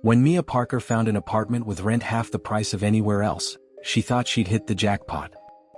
When Mia Parker found an apartment with rent half the price of anywhere else, she thought she'd hit the jackpot.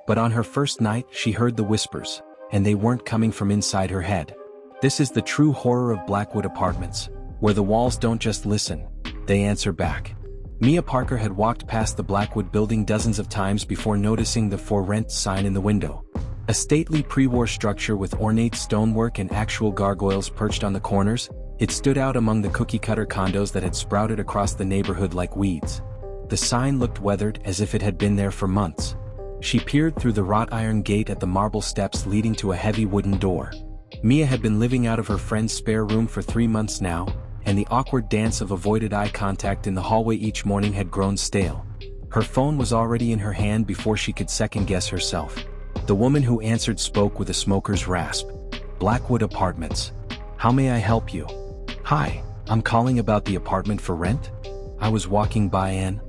But on her first night she heard the whispers, and they weren't coming from inside her head. This is the true horror of Blackwood Apartments, where the walls don't just listen, they answer back. Mia Parker had walked past the Blackwood building dozens of times before noticing the "For Rent" sign in the window. A stately pre-war structure with ornate stonework and actual gargoyles perched on the corners, it stood out among the cookie-cutter condos that had sprouted across the neighborhood like weeds. The sign looked weathered, as if it had been there for months. She peered through the wrought iron gate at the marble steps leading to a heavy wooden door. Mia had been living out of her friend's spare room for 3 months now, and the awkward dance of avoided eye contact in the hallway each morning had grown stale. Her phone was already in her hand before she could second-guess herself. The woman who answered spoke with a smoker's rasp. "Blackwood Apartments. How may I help you?" "Hi, I'm calling about the apartment for rent. I was walking by an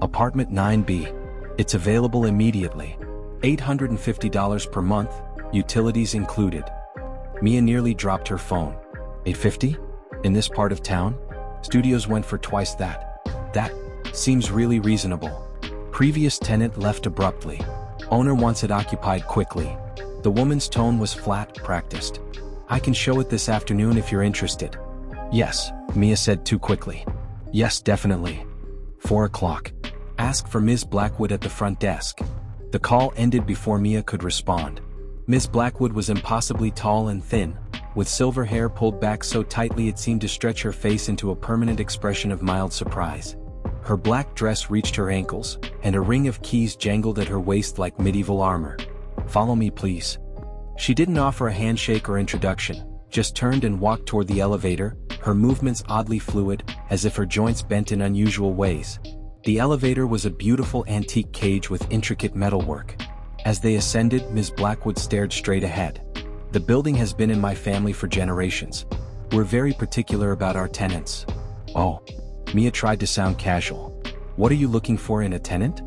apartment 9B. It's available immediately. $850 per month, utilities included." Mia nearly dropped her phone. $850? In this part of town? Studios went for twice that. That seems really reasonable. Previous tenant left abruptly. Owner wants it occupied quickly. The woman's tone was flat, practiced. "I can show it this afternoon if you're interested." "Yes," Mia said too quickly. "Yes, definitely. 4 o'clock. Ask for Ms. Blackwood at the front desk." The call ended before Mia could respond. Ms. Blackwood was impossibly tall and thin, with silver hair pulled back so tightly it seemed to stretch her face into a permanent expression of mild surprise. Her black dress reached her ankles, and a ring of keys jangled at her waist like medieval armor. "Follow me, please." She didn't offer a handshake or introduction, just turned and walked toward the elevator, her movements oddly fluid, as if her joints bent in unusual ways. The elevator was a beautiful antique cage with intricate metalwork. As they ascended, Ms. Blackwood stared straight ahead. "The building has been in my family for generations. We're very particular about our tenants." "Oh." Mia tried to sound casual. "What are you looking for in a tenant?"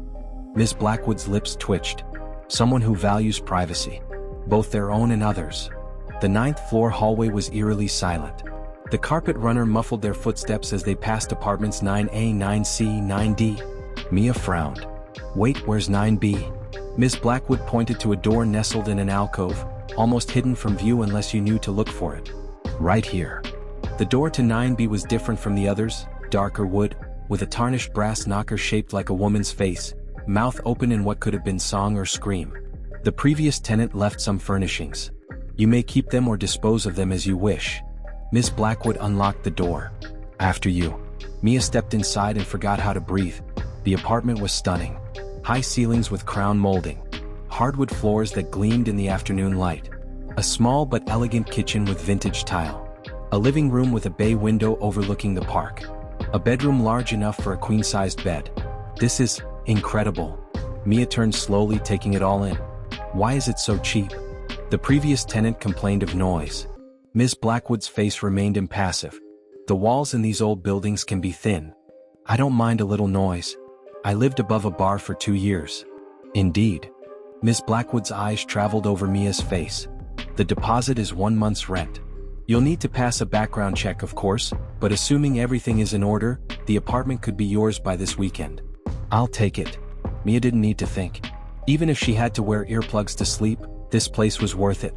Ms. Blackwood's lips twitched. "Someone who values privacy, both their own and others." The 9th floor hallway was eerily silent. The carpet runner muffled their footsteps as they passed apartments 9A, 9C, 9D. Mia frowned. "Wait, where's 9B?" Ms. Blackwood pointed to a door nestled in an alcove, almost hidden from view unless you knew to look for it. "Right here." The door to 9B was different from the others, darker wood, with a tarnished brass knocker shaped like a woman's face, mouth open in what could have been song or scream. The previous tenant left some furnishings. "You may keep them or dispose of them as you wish." Ms. Blackwood unlocked the door. "After you." Mia stepped inside and forgot how to breathe. The apartment was stunning. High ceilings with crown molding. Hardwood floors that gleamed in the afternoon light. A small but elegant kitchen with vintage tile. A living room with a bay window overlooking the park. A bedroom large enough for a queen-sized bed. "This is incredible." Mia turned slowly, taking it all in. "Why is it so cheap?" The previous tenant complained of noise. Ms. Blackwood's face remained impassive. "The walls in these old buildings can be thin. I don't mind a little noise. I lived above a bar for 2 years." "Indeed." Ms. Blackwood's eyes traveled over Mia's face. "The deposit is 1 month's rent. You'll need to pass a background check, of course, but assuming everything is in order, the apartment could be yours by this weekend." "I'll take it." Mia didn't need to think. Even if she had to wear earplugs to sleep, this place was worth it.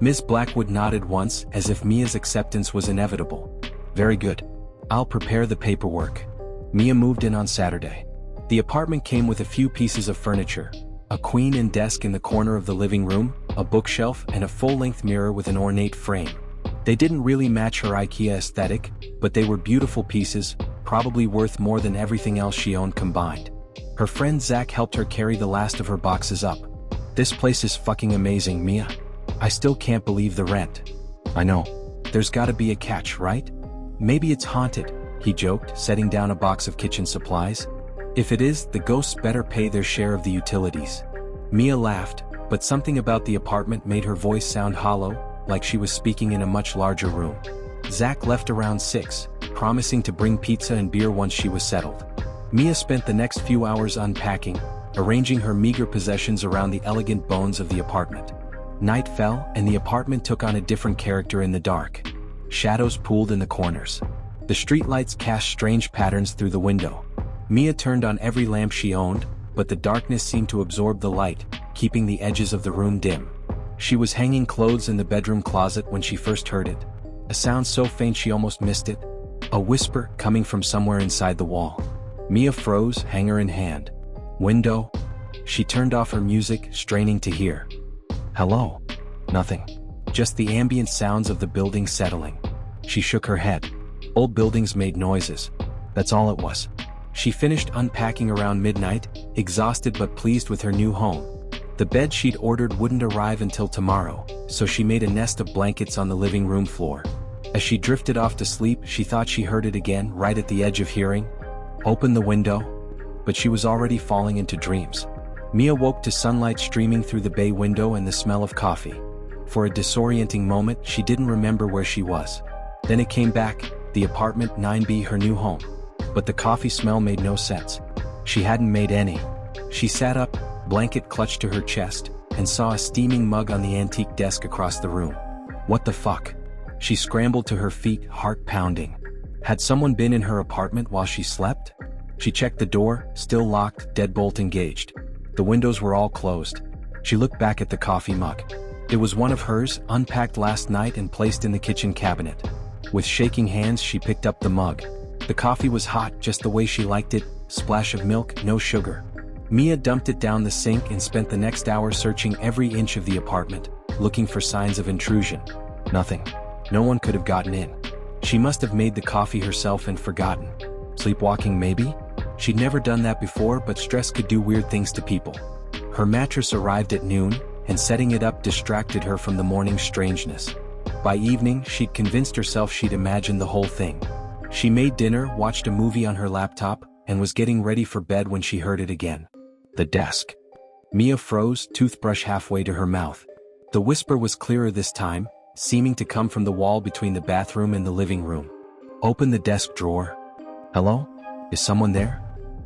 Ms. Blackwood nodded once, as if Mia's acceptance was inevitable. "Very good. I'll prepare the paperwork." Mia moved in on Saturday. The apartment came with a few pieces of furniture. A queen and desk in the corner of the living room, a bookshelf, and a full-length mirror with an ornate frame. They didn't really match her IKEA aesthetic, but they were beautiful pieces, probably worth more than everything else she owned combined. Her friend Zach helped her carry the last of her boxes up. "This place is fucking amazing, Mia. I still can't believe the rent." "I know. There's gotta be a catch, right? Maybe it's haunted," he joked, setting down a box of kitchen supplies. "If it is, the ghosts better pay their share of the utilities." Mia laughed, but something about the apartment made her voice sound hollow, like she was speaking in a much larger room. Zach left around 6, promising to bring pizza and beer once she was settled. Mia spent the next few hours unpacking, arranging her meager possessions around the elegant bones of the apartment. Night fell, and the apartment took on a different character in the dark. Shadows pooled in the corners. The streetlights cast strange patterns through the window. Mia turned on every lamp she owned, but the darkness seemed to absorb the light, keeping the edges of the room dim. She was hanging clothes in the bedroom closet when she first heard it. A sound so faint she almost missed it. A whisper coming from somewhere inside the wall. Mia froze, hanger in hand. Window? She turned off her music, straining to hear. Hello? Nothing. Just the ambient sounds of the building settling. She shook her head. Old buildings made noises. That's all it was. She finished unpacking around midnight, exhausted but pleased with her new home. The bed she'd ordered wouldn't arrive until tomorrow, so she made a nest of blankets on the living room floor. As she drifted off to sleep, she thought she heard it again, right at the edge of hearing. Open the window. But she was already falling into dreams. Mia woke to sunlight streaming through the bay window and the smell of coffee. For a disorienting moment, she didn't remember where she was. Then it came back, the apartment 9B, her new home. But the coffee smell made no sense. She hadn't made any. She sat up, blanket clutched to her chest, and saw a steaming mug on the antique desk across the room. What the fuck? She scrambled to her feet, heart pounding. Had someone been in her apartment while she slept? She checked the door, still locked, deadbolt engaged. The windows were all closed. She looked back at the coffee mug. It was one of hers, unpacked last night and placed in the kitchen cabinet. With shaking hands, she picked up the mug. The coffee was hot, just the way she liked it, splash of milk, no sugar. Mia dumped it down the sink and spent the next hour searching every inch of the apartment, looking for signs of intrusion. Nothing. No one could have gotten in. She must have made the coffee herself and forgotten. Sleepwalking maybe? She'd never done that before, but stress could do weird things to people. Her mattress arrived at noon, and setting it up distracted her from the morning's strangeness. By evening, she'd convinced herself she'd imagined the whole thing. She made dinner, watched a movie on her laptop, and was getting ready for bed when she heard it again. The desk. Mia froze, toothbrush halfway to her mouth. The whisper was clearer this time, seeming to come from the wall between the bathroom and the living room. Open the desk drawer. Hello? Is someone there?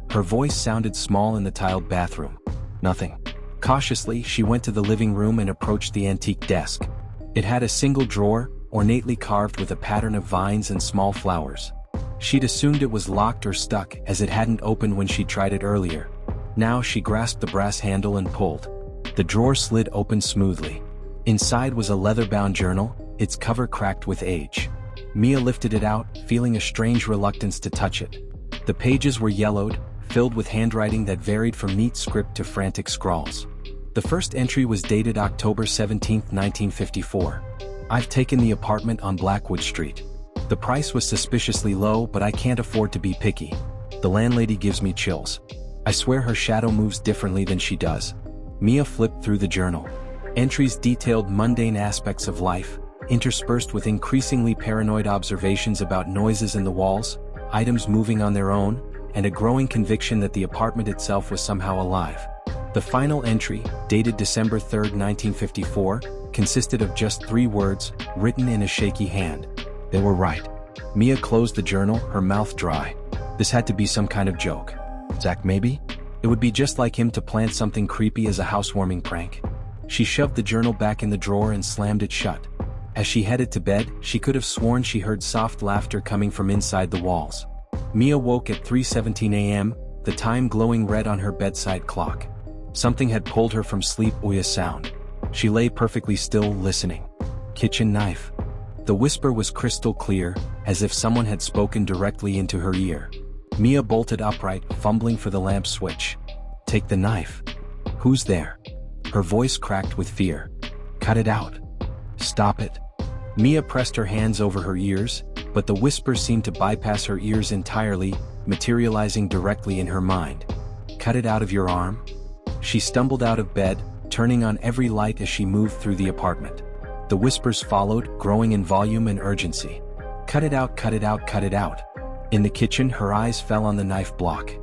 Her voice sounded small in the tiled bathroom. Nothing. Cautiously, she went to the living room and approached the antique desk. It had a single drawer, ornately carved with a pattern of vines and small flowers. She'd assumed it was locked or stuck, as it hadn't opened when she tried it earlier. Now she grasped the brass handle and pulled. The drawer slid open smoothly. Inside was a leather-bound journal, its cover cracked with age. Mia lifted it out, feeling a strange reluctance to touch it. The pages were yellowed, filled with handwriting that varied from neat script to frantic scrawls. The first entry was dated October 17, 1954. I've taken the apartment on Blackwood Street. The price was suspiciously low, but I can't afford to be picky. The landlady gives me chills. I swear her shadow moves differently than she does. Mia flipped through the journal. Entries detailed mundane aspects of life, interspersed with increasingly paranoid observations about noises in the walls, items moving on their own, and a growing conviction that the apartment itself was somehow alive. The final entry, dated December 3, 1954, consisted of just 3 words, written in a shaky hand. They were right. Mia closed the journal, her mouth dry. This had to be some kind of joke. Zach maybe? It would be just like him to plant something creepy as a housewarming prank. She shoved the journal back in the drawer and slammed it shut. As she headed to bed, she could have sworn she heard soft laughter coming from inside the walls. Mia woke at 3:17 a.m., the time glowing red on her bedside clock. Something had pulled her from sleep with a sound. She lay perfectly still, listening. Kitchen knife. The whisper was crystal clear, as if someone had spoken directly into her ear. Mia bolted upright, fumbling for the lamp switch. Take the knife. Who's there? Her voice cracked with fear. Cut it out. Stop it. Mia pressed her hands over her ears, but the whisper seemed to bypass her ears entirely, materializing directly in her mind. Cut it out of your arm? She stumbled out of bed, turning on every light as she moved through the apartment. The whispers followed, growing in volume and urgency. Cut it out, cut it out, cut it out. In the kitchen, her eyes fell on the knife block.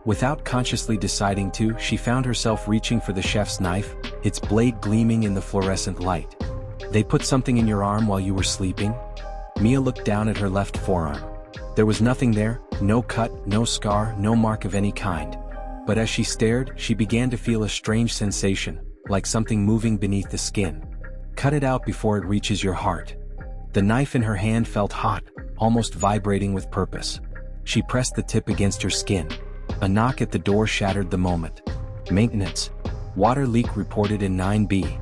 Without consciously deciding to, she found herself reaching for the chef's knife, its blade gleaming in the fluorescent light. They put something in your arm while you were sleeping? Mia looked down at her left forearm. There was nothing there, no cut, no scar, no mark of any kind. But as she stared, she began to feel a strange sensation, like something moving beneath the skin. Cut it out before it reaches your heart. The knife in her hand felt hot, almost vibrating with purpose. She pressed the tip against her skin. A knock at the door shattered the moment. Maintenance. Water leak reported in 9B.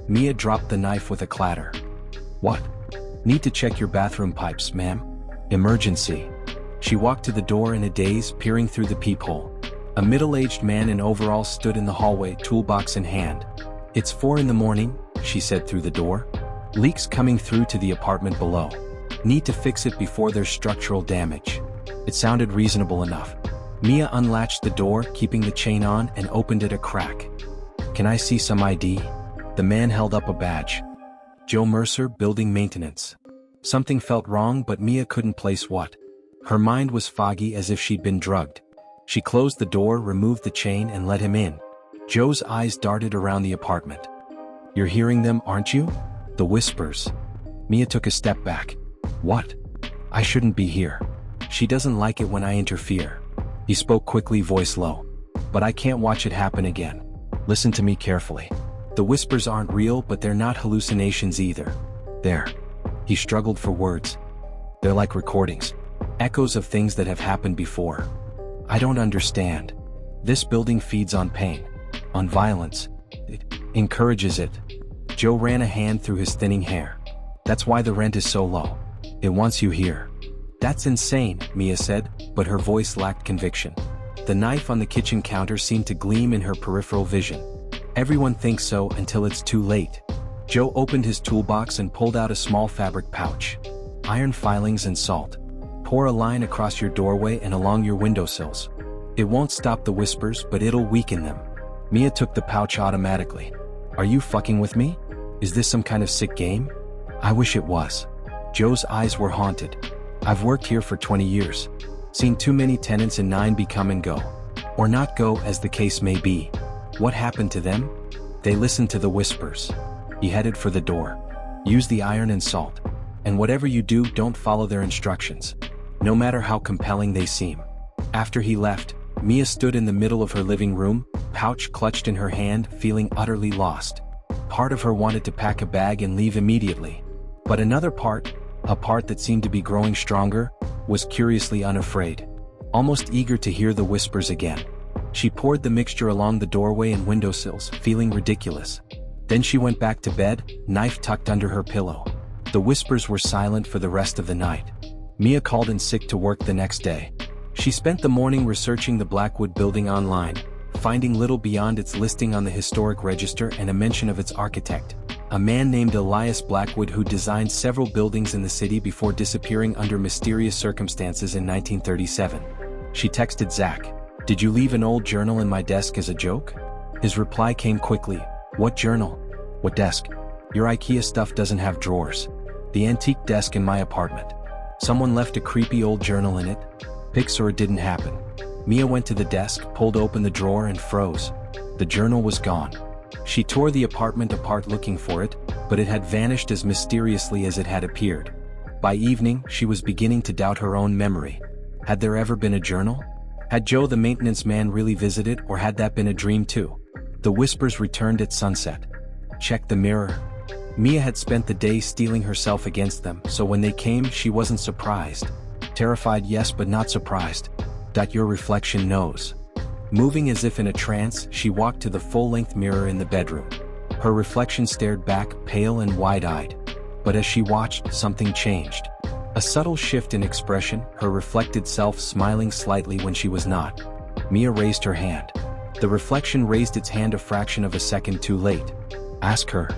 Mia dropped the knife with a clatter. What? Need to check your bathroom pipes, ma'am. Emergency. She walked to the door in a daze, peering through the peephole. A middle-aged man in overalls stood in the hallway, toolbox in hand. It's 4 in the morning, she said through the door. Leaks coming through to the apartment below. Need to fix it before there's structural damage. It sounded reasonable enough. Mia unlatched the door, keeping the chain on, and opened it a crack. Can I see some ID? The man held up a badge. Joe Mercer, building maintenance. Something felt wrong, but Mia couldn't place what. Her mind was foggy as if she'd been drugged. She closed the door, removed the chain, and let him in. Joe's eyes darted around the apartment. You're hearing them, aren't you? The whispers. Mia took a step back. What? I shouldn't be here. She doesn't like it when I interfere. He spoke quickly, voice low. But I can't watch it happen again. Listen to me carefully. The whispers aren't real, but they're not hallucinations either. They're. He struggled for words. They're like recordings. Echoes of things that have happened before. I don't understand. This building feeds on pain. On violence. It encourages it. Joe ran a hand through his thinning hair. That's why the rent is so low. It wants you here. That's insane, Mia said, but her voice lacked conviction. The knife on the kitchen counter seemed to gleam in her peripheral vision. Everyone thinks so until it's too late. Joe opened his toolbox and pulled out a small fabric pouch. Iron filings and salt. Pour a line across your doorway and along your windowsills. It won't stop the whispers, but it'll weaken them. Mia took the pouch automatically. Are you fucking with me? Is this some kind of sick game? I wish it was. Joe's eyes were haunted. I've worked here for 20 years. Seen too many tenants in 9B come and go. Or not go, as the case may be. What happened to them? They listened to the whispers. He headed for the door. Use the iron and salt. And whatever you do, don't follow their instructions. No matter how compelling they seem. After he left, Mia stood in the middle of her living room, pouch clutched in her hand, feeling utterly lost. Part of her wanted to pack a bag and leave immediately. But another part, a part that seemed to be growing stronger, was curiously unafraid. Almost eager to hear the whispers again. She poured the mixture along the doorway and windowsills, feeling ridiculous. Then she went back to bed, knife tucked under her pillow. The whispers were silent for the rest of the night. Mia called in sick to work the next day. She spent the morning researching the Blackwood building online, finding little beyond its listing on the historic register and a mention of its architect, a man named Elias Blackwood, who designed several buildings in the city before disappearing under mysterious circumstances in 1937. She texted Zach, "Did you leave an old journal in my desk as a joke?" His reply came quickly, "What journal? What desk? Your IKEA stuff doesn't have drawers. The antique desk in my apartment. Someone left a creepy old journal in it. Pics or it didn't happen." Mia went to the desk, pulled open the drawer and froze. The journal was gone. She tore the apartment apart looking for it, but it had vanished as mysteriously as it had appeared. By evening, she was beginning to doubt her own memory. Had there ever been a journal? Had Joe the maintenance man really visited, or had that been a dream too? The whispers returned at sunset. Check the mirror. Mia had spent the day steeling herself against them, so when they came, she wasn't surprised. Terrified, yes, but not surprised. That your reflection knows. Moving as if in a trance, she walked to the full-length mirror in the bedroom. Her reflection stared back, pale and wide-eyed. But as she watched, something changed. A subtle shift in expression, her reflected self smiling slightly when she was not. Mia raised her hand. The reflection raised its hand a fraction of a second too late. Ask her.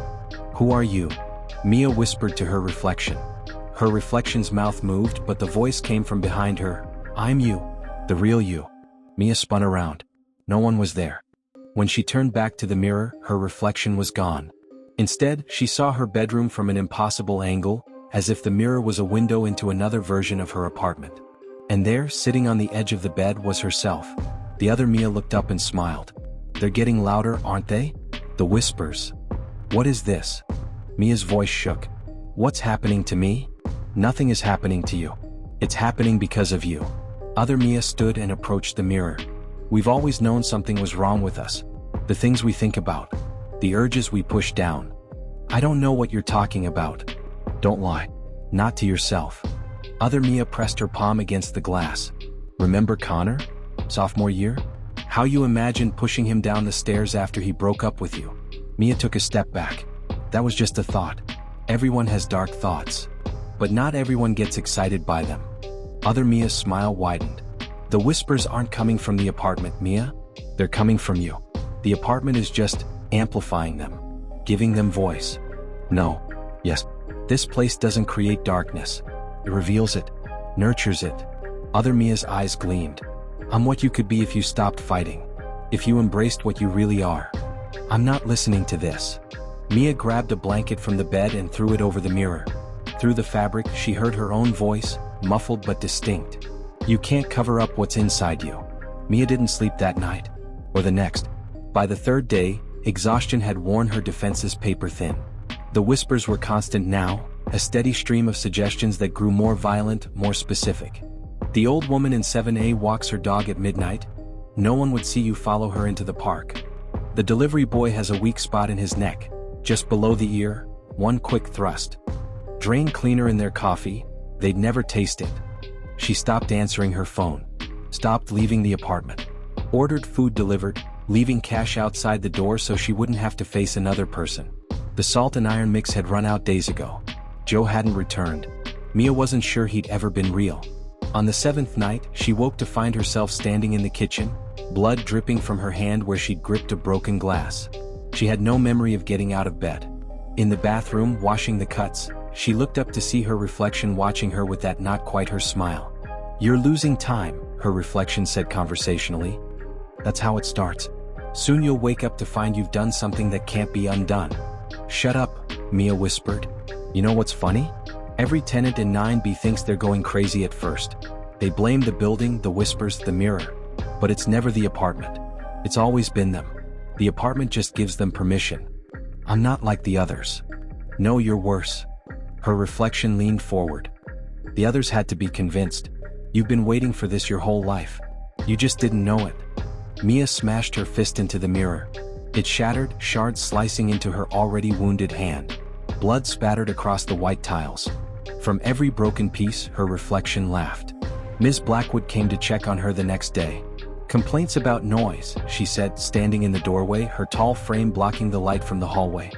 Who are you? Mia whispered to her reflection. Her reflection's mouth moved, but the voice came from behind her. I'm you. The real you. Mia spun around. No one was there. When she turned back to the mirror, her reflection was gone. Instead, she saw her bedroom from an impossible angle, as if the mirror was a window into another version of her apartment. And there, sitting on the edge of the bed, was herself. The other Mia looked up and smiled. They're getting louder, aren't they? The whispers. What is this? Mia's voice shook. What's happening to me? Nothing is happening to you. It's happening because of you. Other Mia stood and approached the mirror. We've always known something was wrong with us. The things we think about. The urges we push down. I don't know what you're talking about. Don't lie. Not to yourself. Other Mia pressed her palm against the glass. Remember Connor? Sophomore year? How you imagined pushing him down the stairs after he broke up with you? Mia took a step back. That was just a thought. Everyone has dark thoughts. But not everyone gets excited by them. Other Mia's smile widened. The whispers aren't coming from the apartment, Mia. They're coming from you. The apartment is just amplifying them, giving them voice. No. Yes. This place doesn't create darkness. It reveals it, nurtures it. Other Mia's eyes gleamed. I'm what you could be if you stopped fighting. If you embraced what you really are. I'm not listening to this. Mia grabbed a blanket from the bed and threw it over the mirror. Through the fabric, she heard her own voice, muffled but distinct. You can't cover up what's inside you. Mia didn't sleep that night, or the next. By the third day, exhaustion had worn her defenses paper thin. The whispers were constant now, a steady stream of suggestions that grew more violent, more specific. The old woman in 7A walks her dog at midnight. No one would see you follow her into the park. The delivery boy has a weak spot in his neck, just below the ear, one quick thrust. Drain cleaner in their coffee, they'd never taste it. She stopped answering her phone, stopped leaving the apartment, ordered food delivered, leaving cash outside the door so she wouldn't have to face another person. The salt and iron mix had run out days ago. Joe hadn't returned. Mia wasn't sure he'd ever been real. On the 7th night, she woke to find herself standing in the kitchen, blood dripping from her hand where she'd gripped a broken glass. She had no memory of getting out of bed. In the bathroom, washing the cuts, she looked up to see her reflection watching her with that not quite her smile. You're losing time, her reflection said conversationally. That's how it starts. Soon you'll wake up to find you've done something that can't be undone. Shut up, Mia whispered. You know what's funny? Every tenant in 9B thinks they're going crazy at first. They blame the building, the whispers, the mirror. But it's never the apartment. It's always been them. The apartment just gives them permission. I'm not like the others. No, you're worse. Her reflection leaned forward. The others had to be convinced. You've been waiting for this your whole life. You just didn't know it. Mia smashed her fist into the mirror. It shattered, shards slicing into her already wounded hand. Blood spattered across the white tiles. From every broken piece, her reflection laughed. Ms. Blackwood came to check on her the next day. Complaints about noise, she said, standing in the doorway, her tall frame blocking the light from the hallway.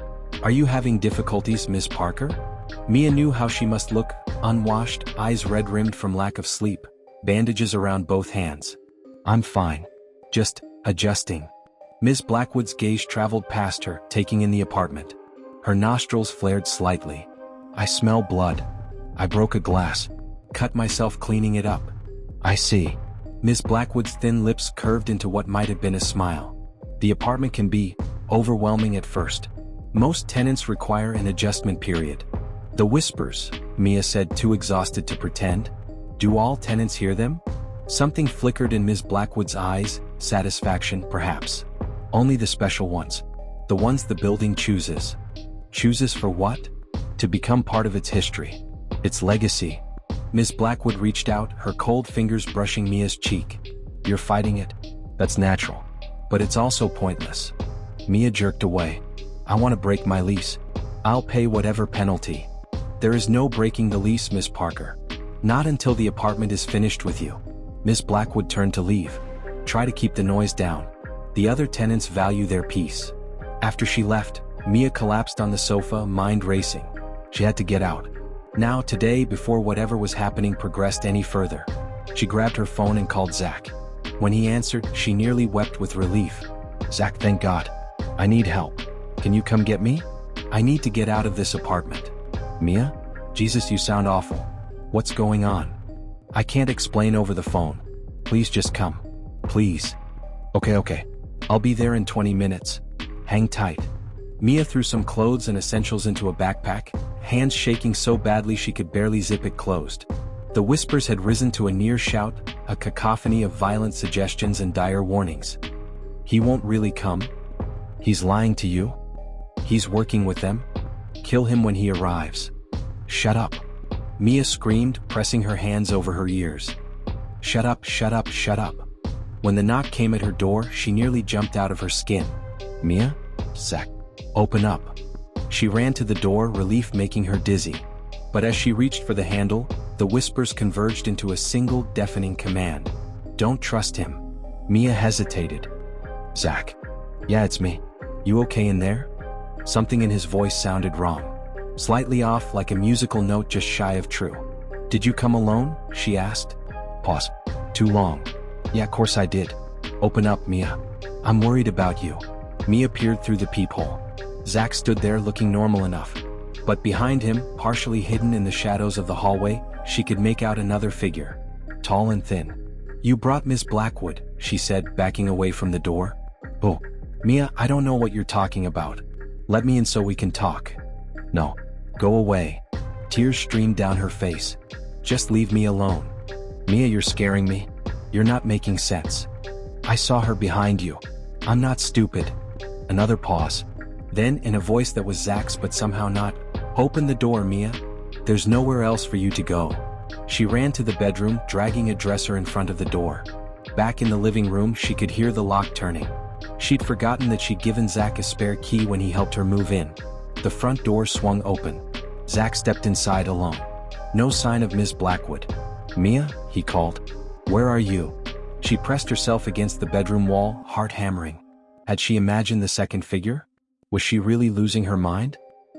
Are you having difficulties, Miss Parker? Mia knew how she must look, unwashed, eyes red-rimmed from lack of sleep, bandages around both hands. I'm fine. Just adjusting. Ms. Blackwood's gaze traveled past her, taking in the apartment. Her nostrils flared slightly. I smell blood. I broke a glass. Cut myself cleaning it up. I see. Ms. Blackwood's thin lips curved into what might have been a smile. The apartment can be overwhelming at first. Most tenants require an adjustment period. The whispers, Mia said, too exhausted to pretend. Do all tenants hear them? Something flickered in Ms. Blackwood's eyes, satisfaction, perhaps. Only the special ones. The ones the building chooses. Chooses for what? To become part of its history. Its legacy. Ms. Blackwood reached out, her cold fingers brushing Mia's cheek. You're fighting it. That's natural. But it's also pointless. Mia jerked away. I want to break my lease. I'll pay whatever penalty. There is no breaking the lease, Miss Parker. Not until the apartment is finished with you. Miss Blackwood turned to leave. Try to keep the noise down. The other tenants value their peace. After she left, Mia collapsed on the sofa, mind racing. She had to get out. Now, today, before whatever was happening progressed any further. She grabbed her phone and called Zach. When he answered, she nearly wept with relief. Zach, thank God. I need help. Can you come get me? I need to get out of this apartment. Mia? Jesus, you sound awful. What's going on? I can't explain over the phone. Please just come. Please. Okay. I'll be there in 20 minutes. Hang tight. Mia threw some clothes and essentials into a backpack, hands shaking so badly she could barely zip it closed. The whispers had risen to a near shout, a cacophony of violent suggestions and dire warnings. He won't really come? He's lying to you? He's working with them? Kill him when he arrives. Shut up. Mia screamed, pressing her hands over her ears. Shut up. When the knock came at her door, she nearly jumped out of her skin. Mia? Zach. Open up. She ran to the door, relief making her dizzy. But as she reached for the handle, the whispers converged into a single deafening command. Don't trust him. Mia hesitated. Zach. Yeah, it's me. You okay in there? Something in his voice sounded wrong. Slightly off, like a musical note just shy of true. Did you come alone? She asked. Pause. Too long. Yeah, of course I did. Open up, Mia. I'm worried about you. Mia peered through the peephole. Zach stood there looking normal enough. But behind him, partially hidden in the shadows of the hallway, she could make out another figure. Tall and thin. You brought Miss Blackwood, she said, backing away from the door. Oh, Mia, I don't know what you're talking about. Let me in so we can talk. No. Go away. Tears streamed down her face. Just leave me alone. Mia, you're scaring me. You're not making sense. I saw her behind you. I'm not stupid. Another pause. Then, in a voice that was Zach's but somehow not, open the door, Mia. There's nowhere else for you to go. She ran to the bedroom, dragging a dresser in front of the door. Back in the living room, she could hear the lock turning. She'd forgotten that she'd given Zach a spare key when he helped her move in. The front door swung open. Zach stepped inside alone. No sign of Miss Blackwood. Mia, he called. Where are you? She pressed herself against the bedroom wall, heart hammering. Had she imagined the second figure? Was she really losing her mind?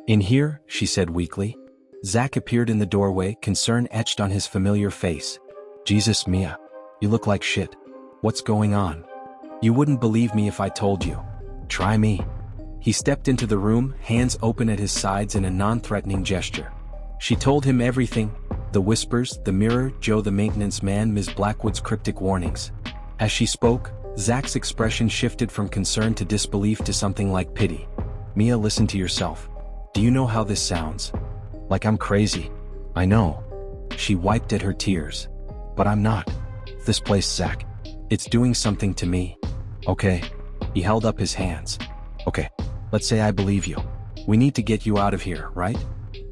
In here, she said weakly. Zach appeared in the doorway, concern etched on his familiar face. Jesus, Mia. You look like shit. What's going on? You wouldn't believe me if I told you. Try me. He stepped into the room, hands open at his sides in a non-threatening gesture. She told him everything. The whispers, the mirror, Joe the maintenance man, Miss Blackwood's cryptic warnings. As she spoke, Zach's expression shifted from concern to disbelief to something like pity. Mia, listen to yourself. Do you know how this sounds? Like I'm crazy. I know. She wiped at her tears. But I'm not. This place, Zach. It's doing something to me. Okay. He held up his hands. Okay. Let's say I believe you. We need to get you out of here, right?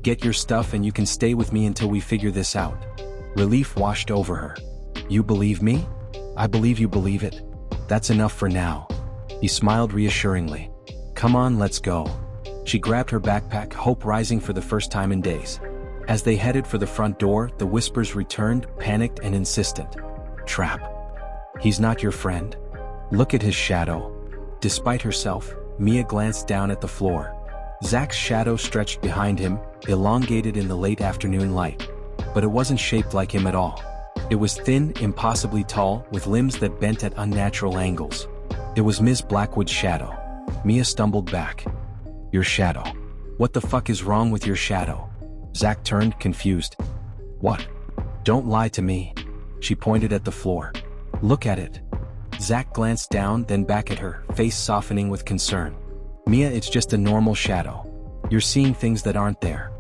Get your stuff and you can stay with me until we figure this out. Relief washed over her. You believe me? I believe you believe it. That's enough for now. He smiled reassuringly. Come on, let's go. She grabbed her backpack, hope rising for the first time in days. As they headed for the front door, the whispers returned, panicked and insistent. Trap. He's not your friend. Look at his shadow. Despite herself, Mia glanced down at the floor. Zach's shadow stretched behind him, elongated in the late afternoon light. But it wasn't shaped like him at all. It was thin, impossibly tall, with limbs that bent at unnatural angles. It was Miss Blackwood's shadow. Mia stumbled back. Your shadow. What the fuck is wrong with your shadow? Zach turned, confused. What? Don't lie to me. She pointed at the floor. Look at it. Zach glanced down, then back at her, face softening with concern. Mia, it's just a normal shadow. You're seeing things that aren't there.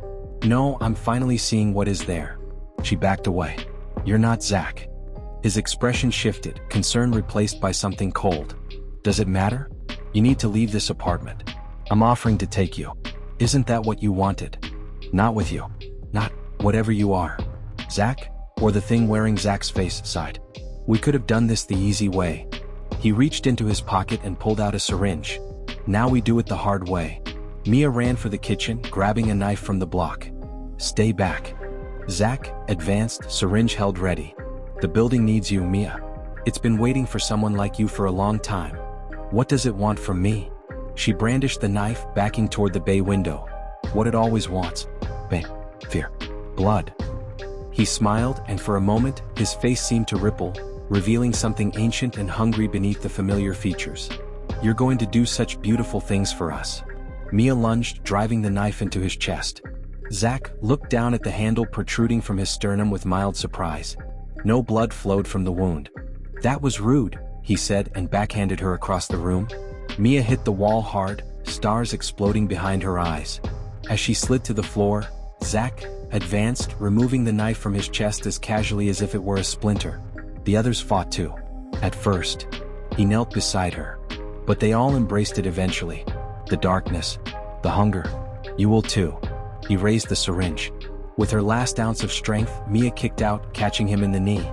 No, I'm finally seeing what is there. She backed away. You're not Zach. His expression shifted, concern replaced by something cold. Does it matter? You need to leave this apartment. I'm offering to take you. Isn't that what you wanted? Not with you. Not whatever you are. Zach? Or the thing wearing Zach's face sighed. We could have done this the easy way. He reached into his pocket and pulled out a syringe. Now we do it the hard way. Mia ran for the kitchen, grabbing a knife from the block. Stay back. Zach advanced, syringe held ready. The building needs you, Mia. It's been waiting for someone like you for a long time. What does it want from me? She brandished the knife, backing toward the bay window. What it always wants. Pain, fear, blood. He smiled, and for a moment, his face seemed to ripple, revealing something ancient and hungry beneath the familiar features. You're going to do such beautiful things for us. Mia lunged, driving the knife into his chest. Zach looked down at the handle protruding from his sternum with mild surprise. No blood flowed from the wound. That was rude, he said, and backhanded her across the room. Mia hit the wall hard, stars exploding behind her eyes. As she slid to the floor, Zach advanced, removing the knife from his chest as casually as if it were a splinter. The others fought too. At first, he knelt beside her. But they all embraced it eventually. The darkness, the hunger. You will too. He raised the syringe. With her last ounce of strength, Mia kicked out, catching him in the knee.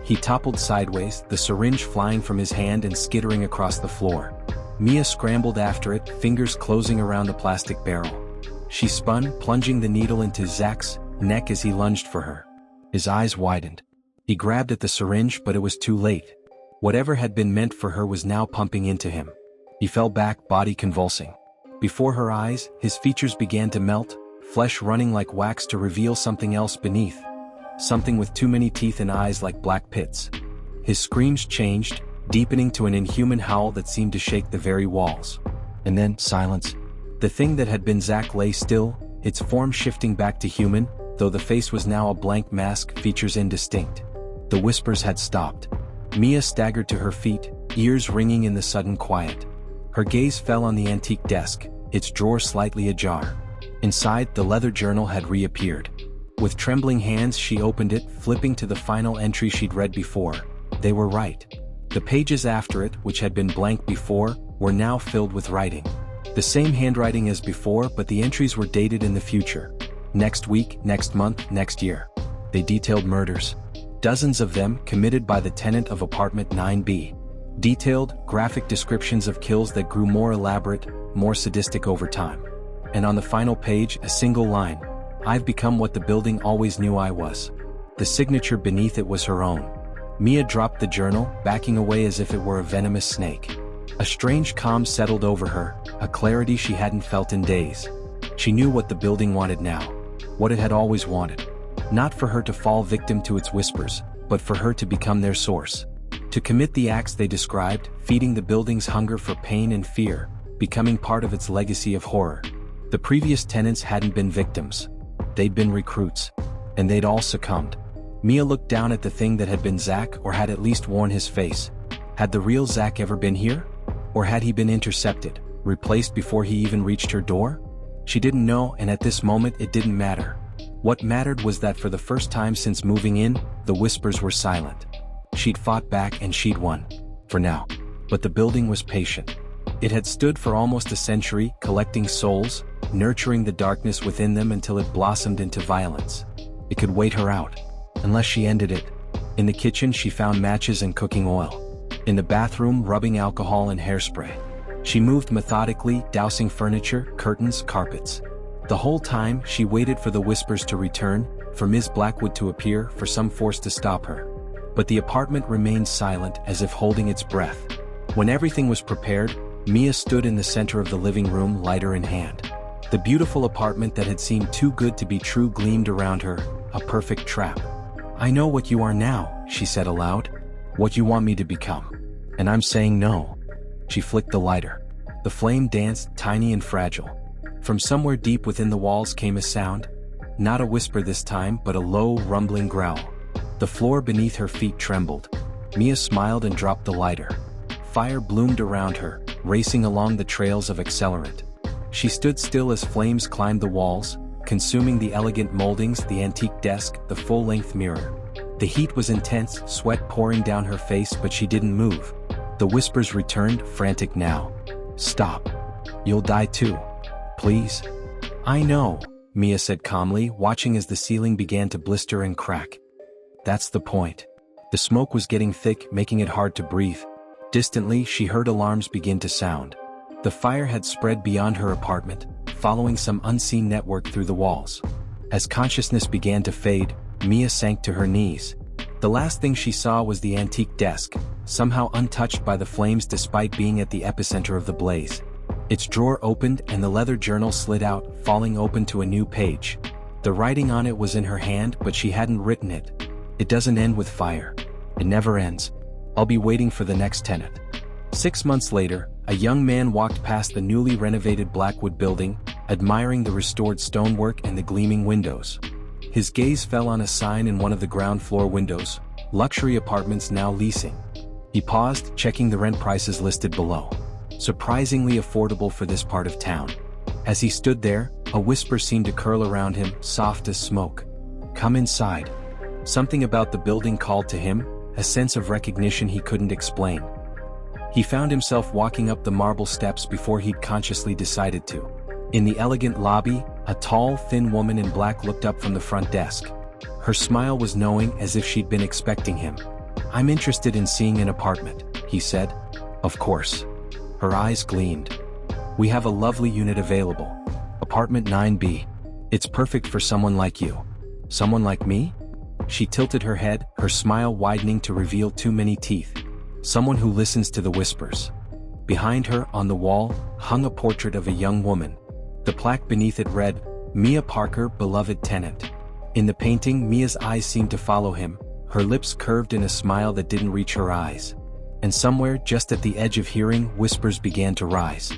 He toppled sideways, the syringe flying from his hand and skittering across the floor. Mia scrambled after it, fingers closing around the plastic barrel. She spun, plunging the needle into Zach's neck as he lunged for her. His eyes widened. He grabbed at the syringe, but it was too late. Whatever had been meant for her was now pumping into him. He fell back, body convulsing. Before her eyes, his features began to melt, flesh running like wax to reveal something else beneath. Something with too many teeth and eyes like black pits. His screams changed, deepening to an inhuman howl that seemed to shake the very walls. And then, silence. The thing that had been Zach lay still, its form shifting back to human, though the face was now a blank mask, features indistinct. The whispers had stopped. Mia staggered to her feet, ears ringing in the sudden quiet. Her gaze fell on the antique desk, its drawer slightly ajar. Inside, the leather journal had reappeared. With trembling hands she opened it, flipping to the final entry she'd read before. They were right. The pages after it, which had been blank before, were now filled with writing. The same handwriting as before, but the entries were dated in the future. Next week, next month, next year. They detailed murders. Dozens of them committed by the tenant of apartment 9B. Detailed, graphic descriptions of kills that grew more elaborate, more sadistic over time. And on the final page, a single line. "I've become what the building always knew I was." The signature beneath it was her own. Mia dropped the journal, backing away as if it were a venomous snake. A strange calm settled over her, a clarity she hadn't felt in days. She knew what the building wanted now. What it had always wanted. Not for her to fall victim to its whispers, but for her to become their source. To commit the acts they described, feeding the building's hunger for pain and fear, becoming part of its legacy of horror. The previous tenants hadn't been victims. They'd been recruits. And they'd all succumbed. Mia looked down at the thing that had been Zach, or had at least worn his face. Had the real Zach ever been here? Or had he been intercepted, replaced before he even reached her door? She didn't know, and at this moment it didn't matter. What mattered was that for the first time since moving in, the whispers were silent. She'd fought back and she'd won. For now. But the building was patient. It had stood for almost a century, collecting souls, nurturing the darkness within them until it blossomed into violence. It could wait her out. Unless she ended it. In the kitchen she found matches and cooking oil. In the bathroom, rubbing alcohol and hairspray. She moved methodically, dousing furniture, curtains, carpets. The whole time, she waited for the whispers to return, for Ms. Blackwood to appear, for some force to stop her. But the apartment remained silent, as if holding its breath. When everything was prepared, Mia stood in the center of the living room, lighter in hand. The beautiful apartment that had seemed too good to be true gleamed around her, a perfect trap. "I know what you are now," she said aloud. "What you want me to become. And I'm saying no." She flicked the lighter. The flame danced, tiny and fragile. From somewhere deep within the walls came a sound. Not a whisper this time, but a low, rumbling growl. The floor beneath her feet trembled. Mia smiled and dropped the lighter. Fire bloomed around her, racing along the trails of accelerant. She stood still as flames climbed the walls, consuming the elegant moldings, the antique desk, the full-length mirror. The heat was intense, sweat pouring down her face, but she didn't move. The whispers returned, frantic now. "Stop. You'll die too. Please." "I know," Mia said calmly, watching as the ceiling began to blister and crack. "That's the point." The smoke was getting thick, making it hard to breathe. Distantly, she heard alarms begin to sound. The fire had spread beyond her apartment, following some unseen network through the walls. As consciousness began to fade, Mia sank to her knees. The last thing she saw was the antique desk, somehow untouched by the flames despite being at the epicenter of the blaze. Its drawer opened and the leather journal slid out, falling open to a new page. The writing on it was in her hand, but she hadn't written it. "It doesn't end with fire. It never ends. I'll be waiting for the next tenant." 6 months later, a young man walked past the newly renovated Blackwood building, admiring the restored stonework and the gleaming windows. His gaze fell on a sign in one of the ground floor windows, "Luxury Apartments Now Leasing." He paused, checking the rent prices listed below. Surprisingly affordable for this part of town. As he stood there, a whisper seemed to curl around him, soft as smoke. "Come inside." Something about the building called to him, a sense of recognition he couldn't explain. He found himself walking up the marble steps before he'd consciously decided to. In the elegant lobby, a tall, thin woman in black looked up from the front desk. Her smile was knowing, as if she'd been expecting him. "I'm interested in seeing an apartment," he said. "Of course." Her eyes gleamed. "We have a lovely unit available. Apartment 9B. It's perfect for someone like you." Someone like me? She tilted her head, her smile widening to reveal too many teeth. Someone who listens to the whispers. Behind her, on the wall, hung a portrait of a young woman. The plaque beneath it read, Mia Parker, beloved tenant. In the painting, Mia's eyes seemed to follow him, her lips curved in a smile that didn't reach her eyes. And somewhere, just at the edge of hearing, whispers began to rise.